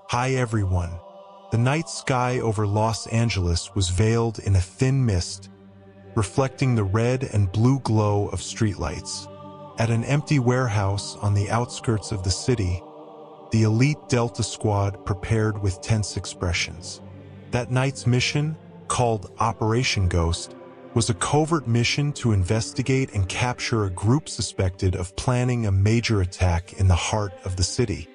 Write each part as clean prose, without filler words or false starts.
Hi everyone. The night sky over Los Angeles was veiled in a thin mist, reflecting the red and blue glow of streetlights. At an empty warehouse on the outskirts of the city, the elite Delta Squad prepared with tense expressions. That night's mission, called Operation Ghost, was a covert mission to investigate and capture a group suspected of planning a major attack in the heart of the city.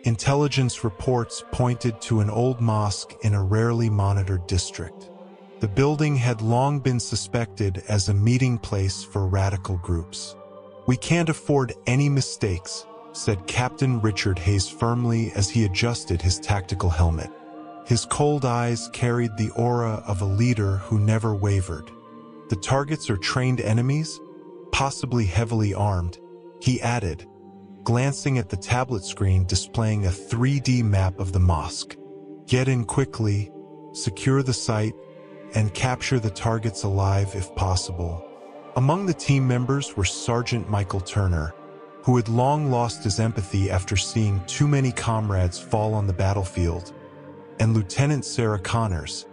Intelligence reports pointed to an old mosque in a rarely monitored district. The building had long been suspected as a meeting place for radical groups. "We can't afford any mistakes," said Captain Richard Hayes firmly as he adjusted his tactical helmet. His cold eyes carried the aura of a leader who never wavered. "The targets are trained enemies, possibly heavily armed," he added, glancing at the tablet screen displaying a 3D map of the mosque. "Get in quickly, secure the site, and capture the targets alive if possible." Among the team members were Sergeant Michael Turner, who had long lost his empathy after seeing too many comrades fall on the battlefield, and Lieutenant Sarah Connors,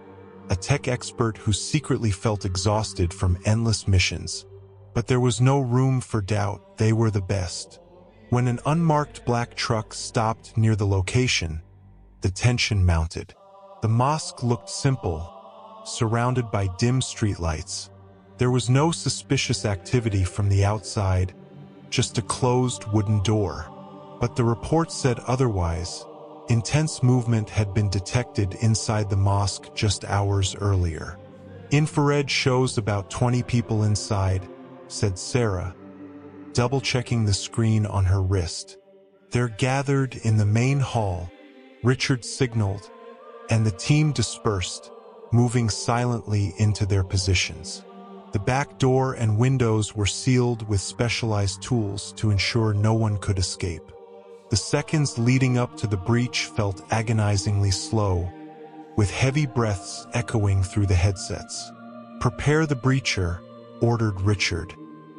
a tech expert who secretly felt exhausted from endless missions. But there was no room for doubt, they were the best. When an unmarked black truck stopped near the location, the tension mounted. The mosque looked simple, surrounded by dim streetlights. There was no suspicious activity from the outside, just a closed wooden door. But the report said otherwise. Intense movement had been detected inside the mosque just hours earlier. "Infrared shows about 20 people inside," said Sarah, double-checking the screen on her wrist. "They're gathered in the main hall," Richard signaled, and the team dispersed, moving silently into their positions. The back door and windows were sealed with specialized tools to ensure no one could escape. The seconds leading up to the breach felt agonizingly slow, with heavy breaths echoing through the headsets. "Prepare the breacher," ordered Richard.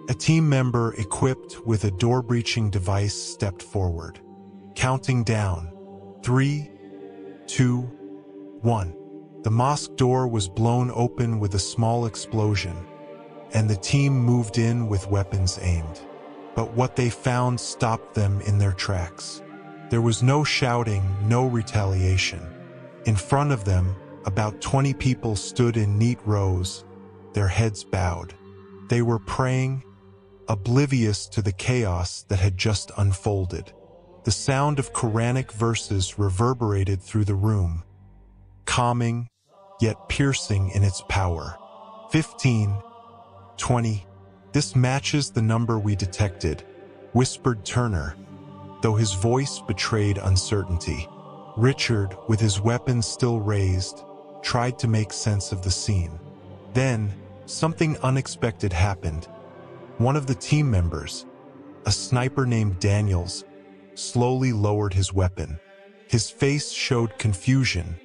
A team member equipped with a door-breaching device stepped forward. Counting down. 3, 2, 1. The mosque door was blown open with a small explosion, and the team moved in with weapons aimed. But what they found stopped them in their tracks. There was no shouting, no retaliation. In front of them, about 20 people stood in neat rows, their heads bowed. They were praying, oblivious to the chaos that had just unfolded. The sound of Quranic verses reverberated through the room, calming, yet piercing in its power. 15, 20. "This matches the number we detected," whispered Turner, though his voice betrayed uncertainty. Richard, with his weapon still raised, tried to make sense of the scene. Then, something unexpected happened. One of the team members, a sniper named Daniels, slowly lowered his weapon. His face showed confusion,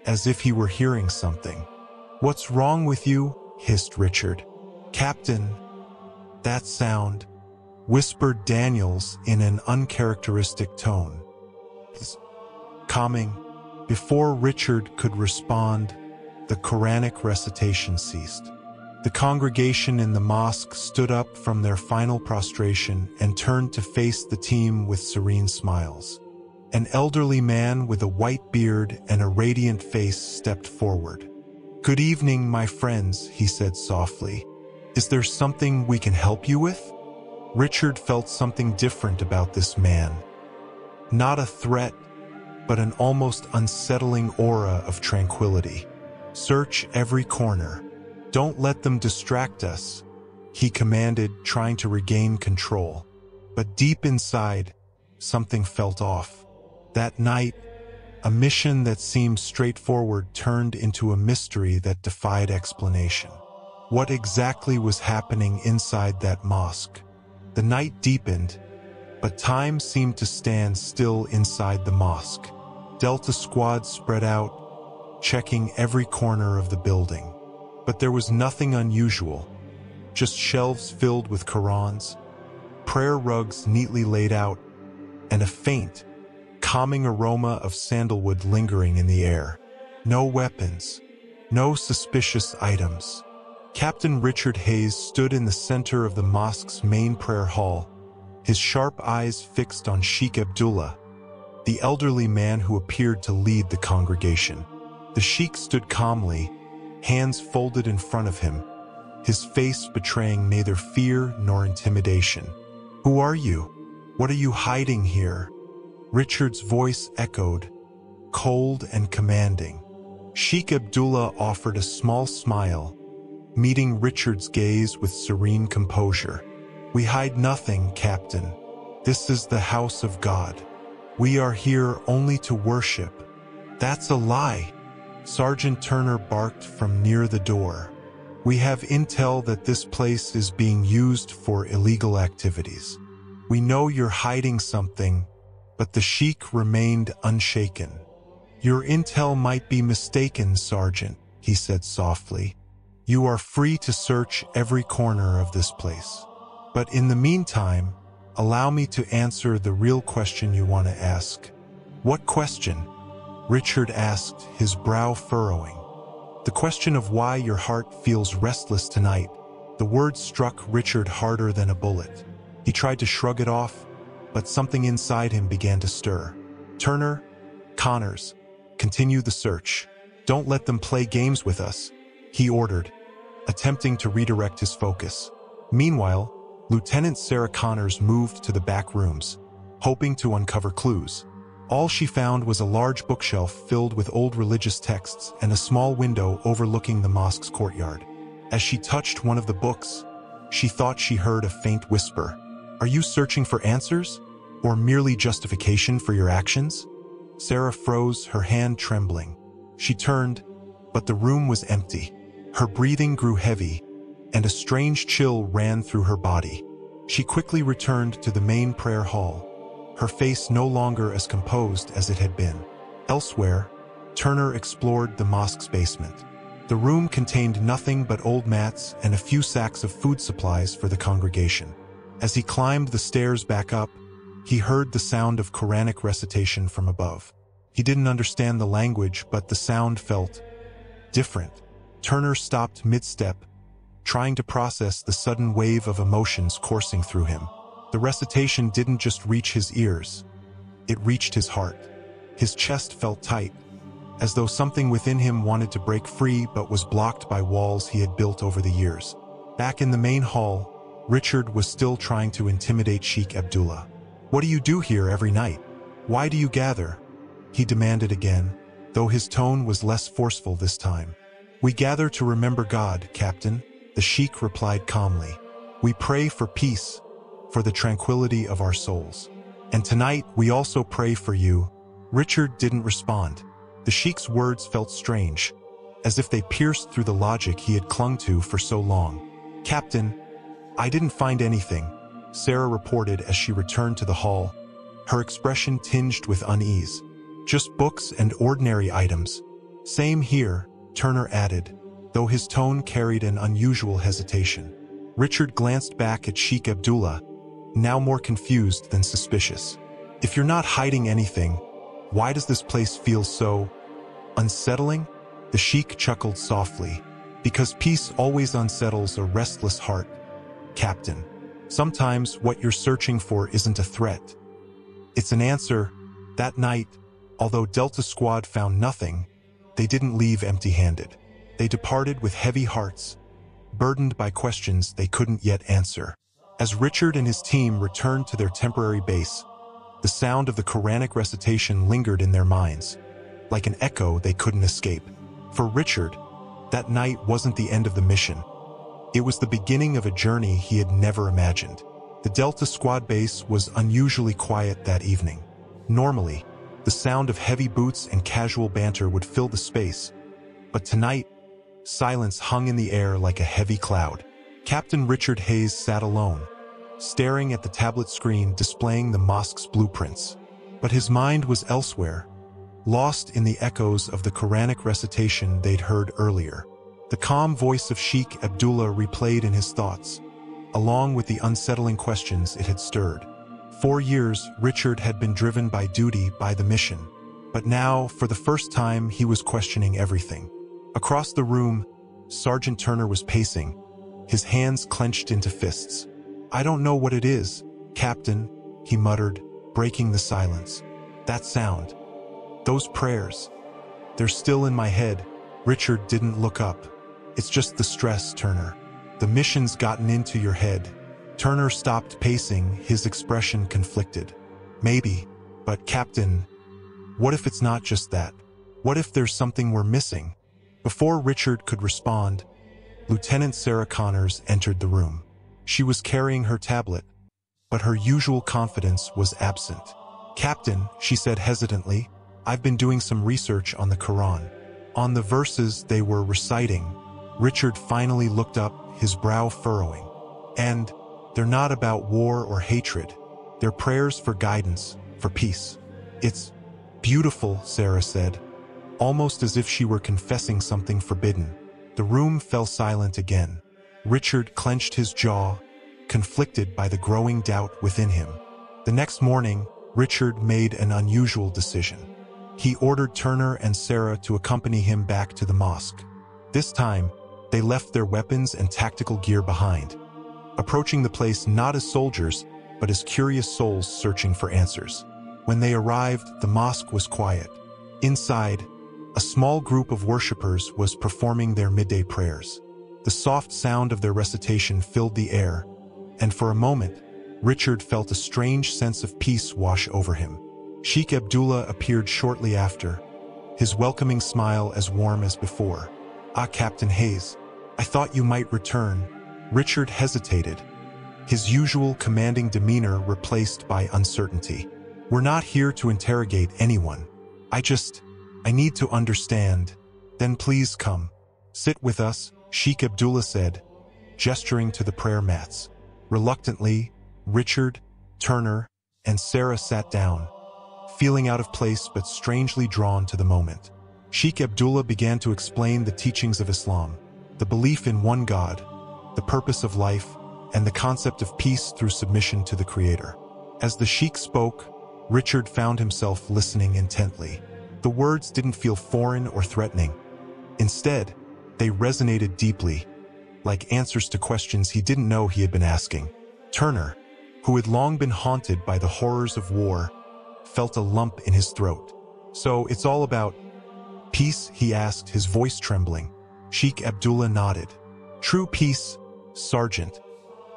as if he were hearing something. "What's wrong with you?" hissed Richard. "Captain, that sound," whispered Daniels in an uncharacteristic tone. Calming. Before Richard could respond, the Quranic recitation ceased. The congregation in the mosque stood up from their final prostration and turned to face the team with serene smiles. An elderly man with a white beard and a radiant face stepped forward. "Good evening, my friends," he said softly. "Is there something we can help you with?" Richard felt something different about this man. Not a threat, but an almost unsettling aura of tranquility. "Search every corner. Don't let them distract us," he commanded, trying to regain control. But deep inside, something felt off. That night, a mission that seemed straightforward turned into a mystery that defied explanation. What exactly was happening inside that mosque? The night deepened, but time seemed to stand still inside the mosque. Delta Squad spread out, checking every corner of the building. But there was nothing unusual, just shelves filled with Qurans, prayer rugs neatly laid out, and a faint, calming aroma of sandalwood lingering in the air. No weapons, no suspicious items. Captain Richard Hayes stood in the center of the mosque's main prayer hall, his sharp eyes fixed on Sheikh Abdullah, the elderly man who appeared to lead the congregation. The sheikh stood calmly, hands folded in front of him, his face betraying neither fear nor intimidation. "Who are you? What are you hiding here?" Richard's voice echoed, cold and commanding. Sheikh Abdullah offered a small smile, meeting Richard's gaze with serene composure. "We hide nothing, Captain. This is the house of God. We are here only to worship." "That's a lie," Sergeant Turner barked from near the door. "We have intel that this place is being used for illegal activities. We know you're hiding something," but the sheikh remained unshaken. "Your intel might be mistaken, Sergeant," he said softly. "You are free to search every corner of this place. But in the meantime, allow me to answer the real question you want to ask." "What question?" Richard asked, his brow furrowing. "The question of why your heart feels restless tonight." The word struck Richard harder than a bullet. He tried to shrug it off, but something inside him began to stir. "Turner, Connors, continue the search. Don't let them play games with us," he ordered, attempting to redirect his focus. Meanwhile, Lieutenant Sarah Connors moved to the back rooms, hoping to uncover clues. All she found was a large bookshelf filled with old religious texts and a small window overlooking the mosque's courtyard. As she touched one of the books, she thought she heard a faint whisper. "Are you searching for answers, or merely justification for your actions?" Sarah froze, her hand trembling. She turned, but the room was empty. Her breathing grew heavy, and a strange chill ran through her body. She quickly returned to the main prayer hall, her face no longer as composed as it had been. Elsewhere, Turner explored the mosque's basement. The room contained nothing but old mats and a few sacks of food supplies for the congregation. As he climbed the stairs back up, he heard the sound of Quranic recitation from above. He didn't understand the language, but the sound felt different. Turner stopped mid-step, trying to process the sudden wave of emotions coursing through him. The recitation didn't just reach his ears, it reached his heart. His chest felt tight, as though something within him wanted to break free but was blocked by walls he had built over the years. Back in the main hall, Richard was still trying to intimidate Sheikh Abdullah. "What do you do here every night? Why do you gather?" he demanded again, though his tone was less forceful this time. "We gather to remember God, Captain," the sheikh replied calmly. "We pray for peace, for the tranquility of our souls. And tonight we also pray for you." Richard didn't respond. The sheikh's words felt strange, as if they pierced through the logic he had clung to for so long. "Captain, I didn't find anything," Sarah reported as she returned to the hall, her expression tinged with unease. "Just books and ordinary items." "Same here," Turner added, though his tone carried an unusual hesitation. Richard glanced back at Sheikh Abdullah, now more confused than suspicious. "If you're not hiding anything, why does this place feel so unsettling?" The sheikh chuckled softly. "Because peace always unsettles a restless heart, Captain. Sometimes what you're searching for isn't a threat. It's an answer." That night, although Delta Squad found nothing, they didn't leave empty-handed. They departed with heavy hearts, burdened by questions they couldn't yet answer. As Richard and his team returned to their temporary base, the sound of the Quranic recitation lingered in their minds, like an echo they couldn't escape. For Richard, that night wasn't the end of the mission. It was the beginning of a journey he had never imagined. The Delta Squad base was unusually quiet that evening. Normally, the sound of heavy boots and casual banter would fill the space, but tonight, silence hung in the air like a heavy cloud. Captain Richard Hayes sat alone, staring at the tablet screen displaying the mosque's blueprints. But his mind was elsewhere, lost in the echoes of the Quranic recitation they'd heard earlier. The calm voice of Sheikh Abdullah replayed in his thoughts, along with the unsettling questions it had stirred. 4 years, Richard had been driven by duty, by the mission. But now, for the first time, he was questioning everything. Across the room, Sergeant Turner was pacing, his hands clenched into fists. "I don't know what it is, Captain," he muttered, breaking the silence. "That sound. Those prayers. They're still in my head." Richard didn't look up. "It's just the stress, Turner. The mission's gotten into your head." Turner stopped pacing, his expression conflicted. "Maybe, but Captain, what if it's not just that? What if there's something we're missing?" Before Richard could respond, Lieutenant Sarah Connors entered the room. She was carrying her tablet, but her usual confidence was absent. "Captain," she said hesitantly, "I've been doing some research on the Quran. On the verses they were reciting." Richard finally looked up, his brow furrowing. "And they're not about war or hatred. They're prayers for guidance, for peace." "It's beautiful," Sarah said, almost as if she were confessing something forbidden. The room fell silent again. Richard clenched his jaw, conflicted by the growing doubt within him. The next morning, Richard made an unusual decision. He ordered Turner and Sarah to accompany him back to the mosque. This time, they left their weapons and tactical gear behind, approaching the place not as soldiers, but as curious souls searching for answers. When they arrived, the mosque was quiet. Inside, a small group of worshippers was performing their midday prayers. The soft sound of their recitation filled the air, and for a moment, Richard felt a strange sense of peace wash over him. Sheikh Abdullah appeared shortly after, his welcoming smile as warm as before. "Ah, Captain Hayes, I thought you might return." Richard hesitated, his usual commanding demeanor replaced by uncertainty. "We're not here to interrogate anyone. I need to understand." "Then please come. Sit with us," Sheikh Abdullah said, gesturing to the prayer mats. Reluctantly, Richard, Turner, and Sarah sat down, feeling out of place but strangely drawn to the moment. Sheikh Abdullah began to explain the teachings of Islam, the belief in one God, the purpose of life, and the concept of peace through submission to the Creator. As the Sheikh spoke, Richard found himself listening intently. The words didn't feel foreign or threatening. Instead, they resonated deeply, like answers to questions he didn't know he had been asking. Turner, who had long been haunted by the horrors of war, felt a lump in his throat. "So it's all about peace?" he asked, his voice trembling. Sheikh Abdullah nodded. "True peace, Sergeant,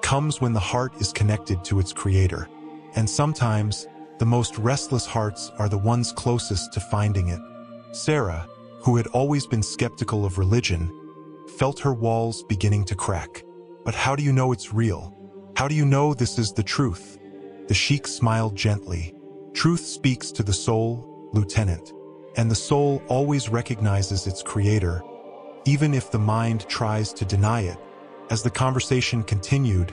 comes when the heart is connected to its Creator. And sometimes, the most restless hearts are the ones closest to finding it." Sarah, who had always been skeptical of religion, felt her walls beginning to crack. "But how do you know it's real? How do you know this is the truth?" The Sheikh smiled gently. "Truth speaks to the soul, Lieutenant, and the soul always recognizes its Creator, even if the mind tries to deny it." As the conversation continued,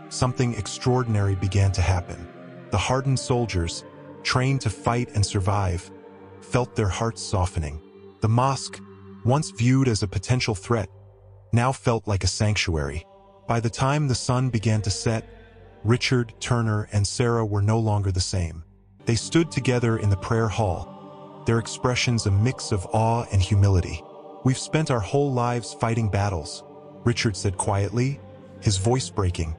something extraordinary began to happen. The hardened soldiers, trained to fight and survive, felt their hearts softening. The mosque, once viewed as a potential threat, now felt like a sanctuary. By the time the sun began to set, Richard, Turner, and Sarah were no longer the same. They stood together in the prayer hall, their expressions a mix of awe and humility. "We've spent our whole lives fighting battles," Richard said quietly, his voice breaking.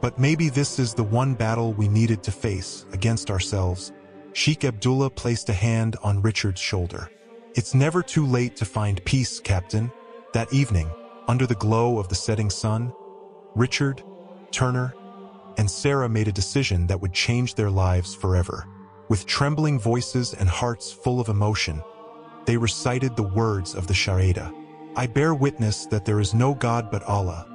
"But maybe this is the one battle we needed to face against ourselves." Sheikh Abdullah placed a hand on Richard's shoulder. "It's never too late to find peace, Captain." That evening, under the glow of the setting sun, Richard, Turner, and Sarah made a decision that would change their lives forever. With trembling voices and hearts full of emotion, they recited the words of the Shahada. "I bear witness that there is no God but Allah,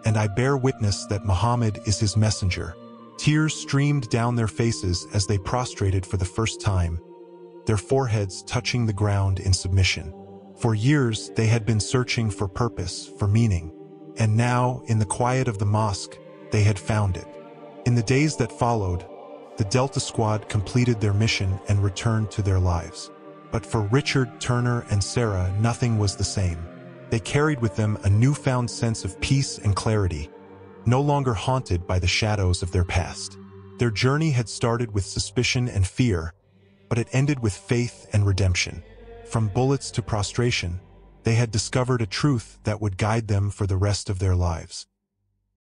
and I bear witness that Muhammad is his messenger." Tears streamed down their faces as they prostrated for the first time, their foreheads touching the ground in submission. For years, they had been searching for purpose, for meaning, and now, in the quiet of the mosque, they had found it. In the days that followed, the Delta Squad completed their mission and returned to their lives. But for Richard, Turner, and Sarah, nothing was the same. They carried with them a newfound sense of peace and clarity, no longer haunted by the shadows of their past. Their journey had started with suspicion and fear, but it ended with faith and redemption. From bullets to prostration, they had discovered a truth that would guide them for the rest of their lives.